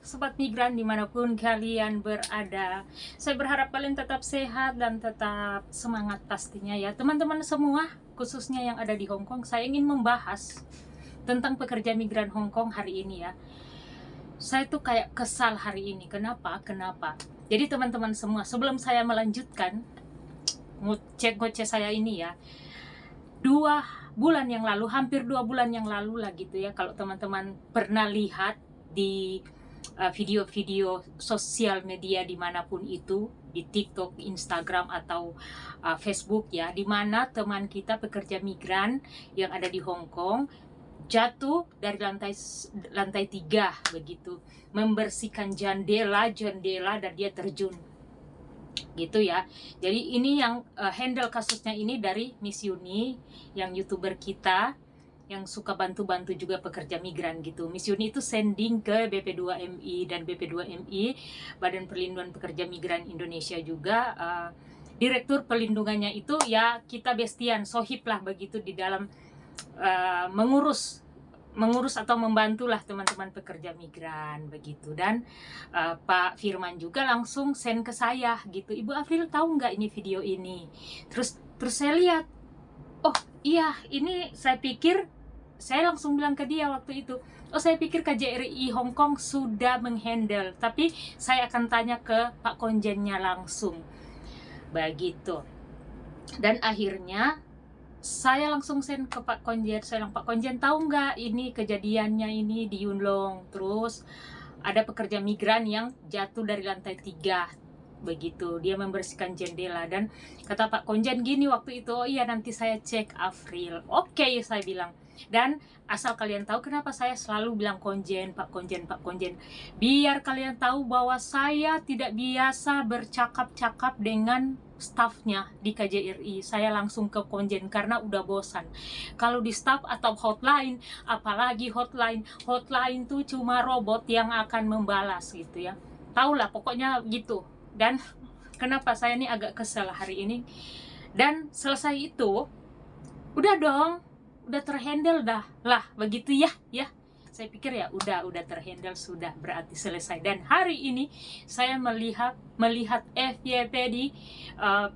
Sobat migran dimanapun kalian berada, saya berharap kalian tetap sehat dan tetap semangat pastinya ya teman-teman semua, khususnya yang ada di Hong Kong. Saya ingin membahas tentang pekerja migran Hong Kong hari ini ya. Saya tuh kayak kesal hari ini. Kenapa? Jadi teman-teman semua, sebelum saya melanjutkan ngoceh saya ini ya, 2 bulan yang lalu, hampir 2 bulan yang lalu lah gitu ya, kalau teman-teman pernah lihat di video-video sosial media dimanapun itu, di TikTok, Instagram, atau Facebook ya, dimana teman kita pekerja migran yang ada di Hong Kong jatuh dari lantai 3 begitu, membersihkan jendela dan dia terjun gitu ya. Jadi ini yang handle kasusnya ini dari Miss Yuni, yang YouTuber kita yang suka bantu-bantu juga pekerja migran gitu. Miss Yuni itu sending ke BP2MI, dan BP2MI, Badan Perlindungan Pekerja Migran Indonesia juga, direktur pelindungannya itu ya kita bestian, sohib lah begitu di dalam mengurus atau membantulah teman-teman pekerja migran begitu. Dan Pak Firman juga langsung send ke saya gitu, Ibu Afril tahu nggak ini video ini? Terus saya lihat, oh iya, ini saya langsung bilang ke dia waktu itu, oh saya pikir KJRI Hong Kong sudah menghandle, tapi saya akan tanya ke Pak Konjennya langsung begitu. Dan akhirnya saya langsung send ke Pak Konjen. Saya bilang, Pak Konjen tahu nggak ini kejadiannya ini di Yuen Long, terus ada pekerja migran yang jatuh dari lantai 3 begitu, dia membersihkan jendela. Dan kata Pak Konjen gini waktu itu, oh iya nanti saya cek Afril. Oke, saya bilang. Dan asal kalian tahu kenapa saya selalu bilang Konjen, Pak Konjen, Pak Konjen, biar kalian tahu bahwa saya tidak biasa bercakap-cakap dengan staffnya di KJRI. Saya langsung ke Konjen karena udah bosan. Kalau di staff atau hotline, apalagi hotline tuh cuma robot yang akan membalas gitu ya. Tahulah pokoknya gitu. Dan kenapa saya ini agak kesal hari ini. Dan selesai itu, udah dong, udah terhandle dah lah begitu ya. Saya pikir ya udah terhandle, sudah berarti selesai. Dan hari ini saya melihat FYP di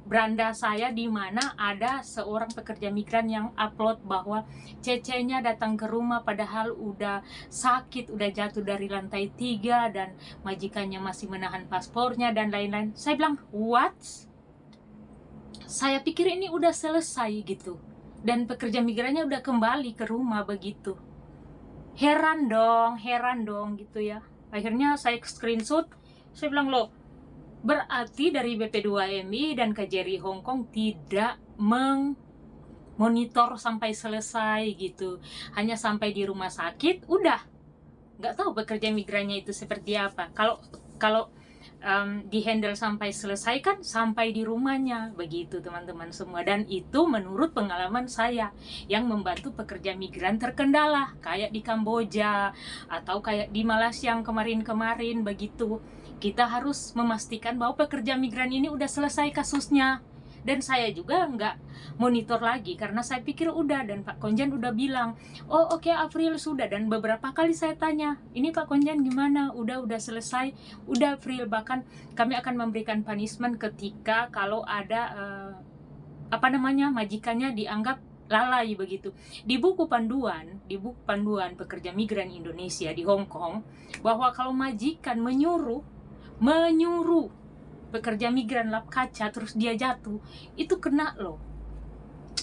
beranda saya, di mana ada seorang pekerja migran yang upload bahwa cecenya datang ke rumah padahal udah sakit, udah jatuh dari lantai 3 dan majikannya masih menahan paspornya dan lain-lain. Saya bilang, what? Saya pikir ini udah selesai gitu, dan pekerja migrannya udah kembali ke rumah begitu. Heran dong gitu ya. Akhirnya saya screenshot, saya bilang, loh, berarti dari BP2MI dan KJRI Hong Kong tidak monitor sampai selesai gitu, hanya sampai di rumah sakit udah. Nggak tahu pekerja migrannya itu seperti apa. Kalau dihandle sampai selesai kan sampai di rumahnya begitu teman-teman semua. Dan itu menurut pengalaman saya yang membantu pekerja migran terkendala kayak di Kamboja atau kayak di Malaysia yang kemarin begitu. Kita harus memastikan bahwa pekerja migran ini udah selesai kasusnya. Dan saya juga nggak monitor lagi karena saya pikir udah, dan Pak Konjen udah bilang, oh oke, April sudah. Dan beberapa kali saya tanya, ini Pak Konjen gimana, udah selesai? Udah April, bahkan kami akan memberikan punishment ketika kalau ada majikannya dianggap lalai begitu. Di buku panduan pekerja migran Indonesia di Hong Kong, bahwa kalau majikan menyuruh pekerja migran lap kaca terus dia jatuh, itu kena loh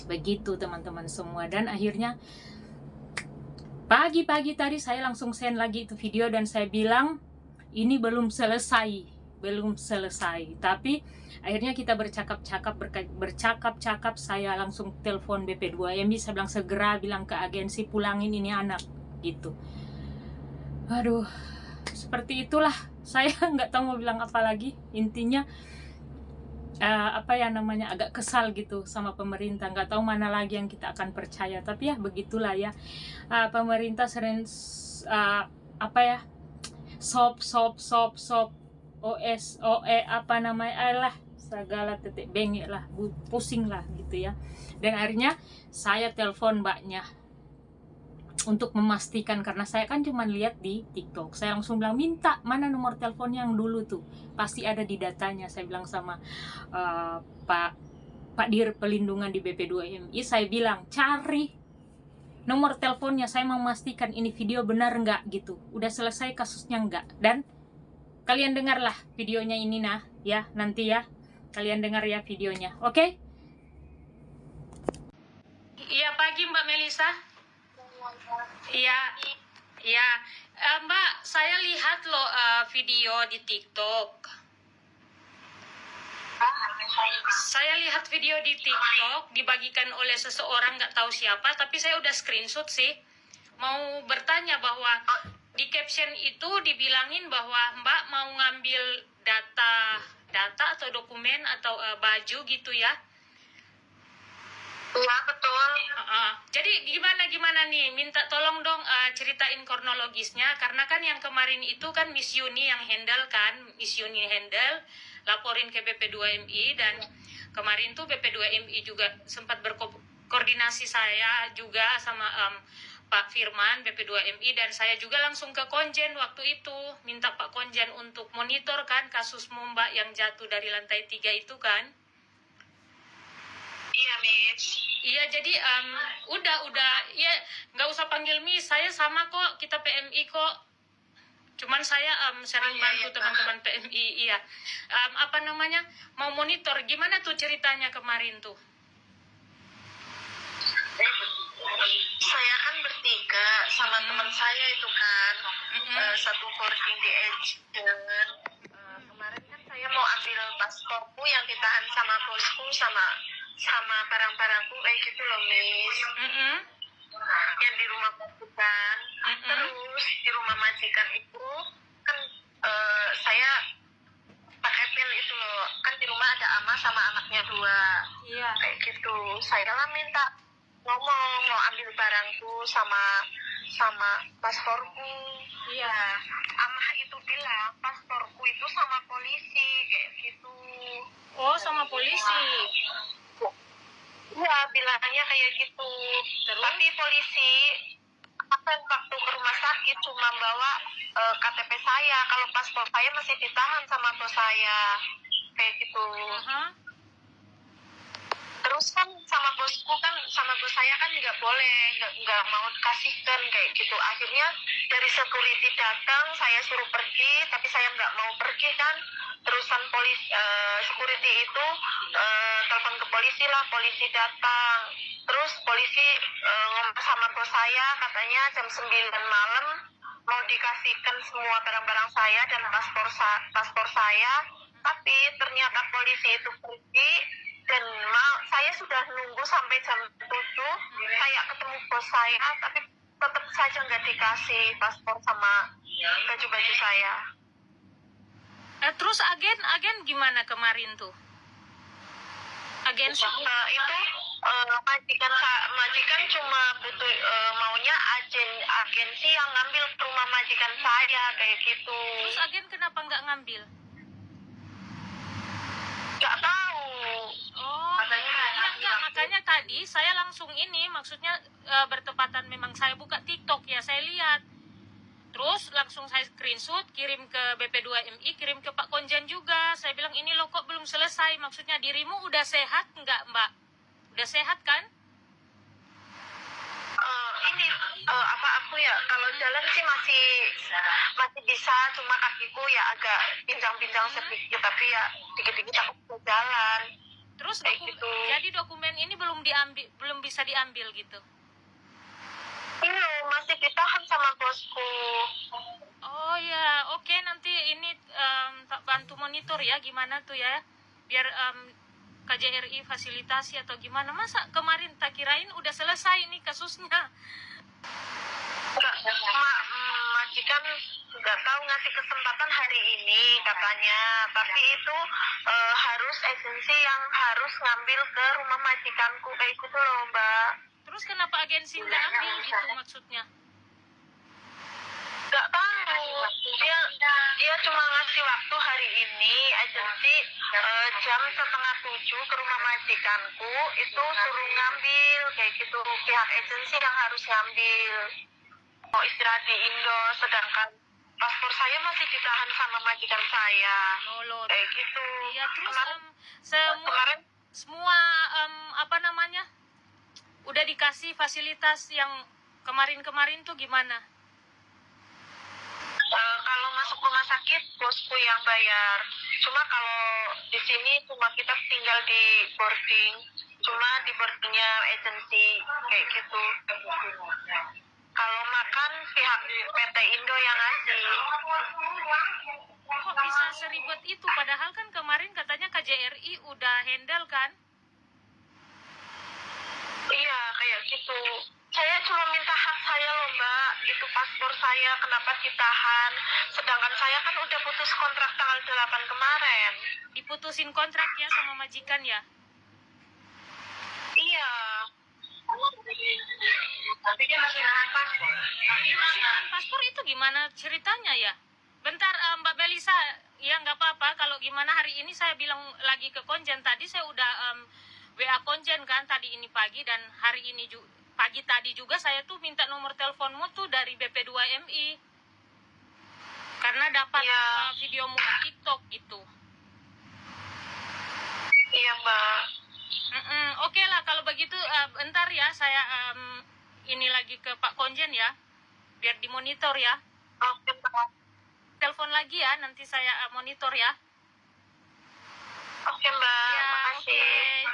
begitu teman-teman semua. Dan akhirnya pagi-pagi tadi saya langsung send lagi itu video, dan saya bilang ini belum selesai. Tapi akhirnya kita bercakap-cakap, saya langsung telepon BP2MI, saya bilang segera bilang ke agensi pulangin ini anak gitu. Aduh, seperti itulah. Saya nggak tahu mau bilang apa lagi. Intinya agak kesal gitu sama pemerintah. Nggak tahu mana lagi yang kita akan percaya. Tapi ya begitulah ya. Pemerintah sering sop OS OE segala titik bengek lah, pusing lah gitu ya. Dan akhirnya saya telepon mbaknya untuk memastikan, karena saya kan cuma lihat di TikTok. Saya langsung bilang, minta mana nomor telepon yang dulu tuh, pasti ada di datanya. Saya bilang sama Pak Dir Pelindungan di BP2MI, saya bilang cari nomor teleponnya, saya mau memastikan ini video benar nggak gitu, udah selesai kasusnya nggak. Dan kalian dengarlah videonya ini ya, nanti ya kalian dengar ya videonya, oke? Iya, pagi Mbak Melisa. Iya, iya. Mbak, saya lihat loh video di TikTok. Saya lihat video di TikTok dibagikan oleh seseorang, nggak tahu siapa, tapi saya udah screenshot sih. Mau bertanya bahwa di caption itu dibilangin bahwa Mbak mau ngambil data atau dokumen atau baju gitu ya. Iya, betul. Jadi gimana nih, minta tolong dong ceritain kronologisnya, karena kan yang kemarin itu kan Miss Yuni yang handle kan, Miss Yuni handle, laporin ke BP2MI, dan kemarin tuh BP2MI juga sempat berkoordinasi saya juga sama Pak Firman BP2MI, dan saya juga langsung ke Konjen waktu itu, minta Pak Konjen untuk monitor kan kasus Mbak yang jatuh dari lantai 3 itu kan. Iya, Miss. Iya, jadi udah ya, nggak usah panggil Miss, saya sama kok, kita PMI kok. Cuman saya sering bantu teman-teman PMI, iya. Apa namanya, mau monitor, gimana tuh ceritanya kemarin tuh? Saya kan bertiga sama teman saya itu kan, satu boarding di agent. Kemarin kan saya mau ambil pasporku yang ditahan sama bosku sama barang-barangku kayak gitu loh, Miss. Yang di rumah majikan. Terus di rumah majikan itu kan saya pakai pil itu loh. Kan di rumah ada ama sama anaknya 2. Iya. Kayak gitu. Saya lah minta ngomong mau ambil barangku sama pasporku. Iya. Amah itu bilang pasporku itu sama polisi kayak gitu. Oh, sama polisi. Iya, bilangnya kayak gitu. Terus? Tapi polisi akan waktu ke rumah sakit cuma bawa KTP saya. Kalau paspor saya masih ditahan sama bos saya. Kayak gitu. Terus kan sama bosku kan, sama bos saya kan nggak boleh, nggak mau kasihkan kayak gitu. Akhirnya dari security datang, saya suruh pergi, tapi saya nggak mau pergi kan. Terusan security itu telepon ke polisi lah, polisi datang. Terus polisi ngomong sama bos saya, katanya jam 9 malam mau dikasihkan semua barang-barang saya dan paspor saya. Tapi ternyata polisi itu pergi, dan saya sudah nunggu sampai jam 7, saya ketemu bos saya, tapi tetap saja nggak dikasih paspor sama baju-baju saya. Terus agen gimana kemarin tuh? Agensi itu majikan cuma butuh maunya agensi yang ngambil ke rumah majikan saya kayak gitu. Terus agen kenapa nggak ngambil? Nggak tahu. Oh, iya enggak, makanya tadi saya langsung ini, maksudnya bertepatan memang saya buka TikTok ya, saya lihat. Terus langsung saya screenshot, kirim ke BP2MI, kirim ke Pak Konjen juga. Saya bilang, ini loh kok belum selesai, maksudnya dirimu udah sehat nggak Mbak? Udah sehat kan? Aku ya kalau jalan sih masih bisa, cuma kakiku ya agak pincang-pincang sedikit, tapi ya dikit-dikit aku bisa jalan. Terus gitu. Jadi dokumen ini belum bisa diambil gitu? Iya, masih ditahan sama bosku. Oh ya, oke, nanti ini tak bantu monitor ya, gimana tuh ya, biar KJRI fasilitasi atau gimana. Masa kemarin tak kirain udah selesai nih kasusnya. Majikan nggak tahu ngasih kesempatan hari ini katanya, tapi itu harus agensi yang harus ngambil ke rumah majikanku kayak gitu loh, Mbak. Terus kenapa agensi nggak ambil gitu maksudnya? Nggak tahu. Dia dia cuma ngasih waktu hari ini agensi jam 6:30 ke rumah majikanku, itu suruh ngambil kayak gitu, pihak agensi yang harus ngambil, mau istirahat di Indo, sedangkan paspor saya masih ditahan sama majikan saya. Kayak gitu. Iya, terus kemarin, kemarin semua apa namanya, udah dikasih fasilitas yang kemarin tuh gimana? Kalau masuk rumah sakit bosku yang bayar. Cuma kalau di sini cuma kita tinggal di boarding, cuma di boardingnya agensi kayak gitu. Kalau makan pihak PT Indo yang ngasih. Kok bisa seribet itu? Padahal kan kemarin katanya KJRI udah handle kan? Iya, kayak gitu. Saya cuma minta hak saya loh mbak, itu paspor saya kenapa ditahan, sedangkan saya kan udah putus kontrak tanggal 8 kemarin. Diputusin kontrak ya sama majikan ya? Iya. Tapi dia masih nahan paspor. Dia masih nahan paspor, itu gimana ceritanya ya? Bentar Mbak Melisa, ya nggak apa-apa kalau gimana. Hari ini saya bilang lagi ke konjen, tadi saya udah WA konjen kan tadi ini pagi, dan hari ini pagi tadi juga saya tuh minta nomor teleponmu tuh dari BP2MI karena dapat videomu di TikTok gitu. Iya mbak. Oke lah kalau begitu, bentar ya saya ini lagi ke Pak Konjen ya, biar dimonitor ya. Oke mbak. Telepon lagi ya, nanti saya monitor ya. Oke mbak, Ya, makasih. oke.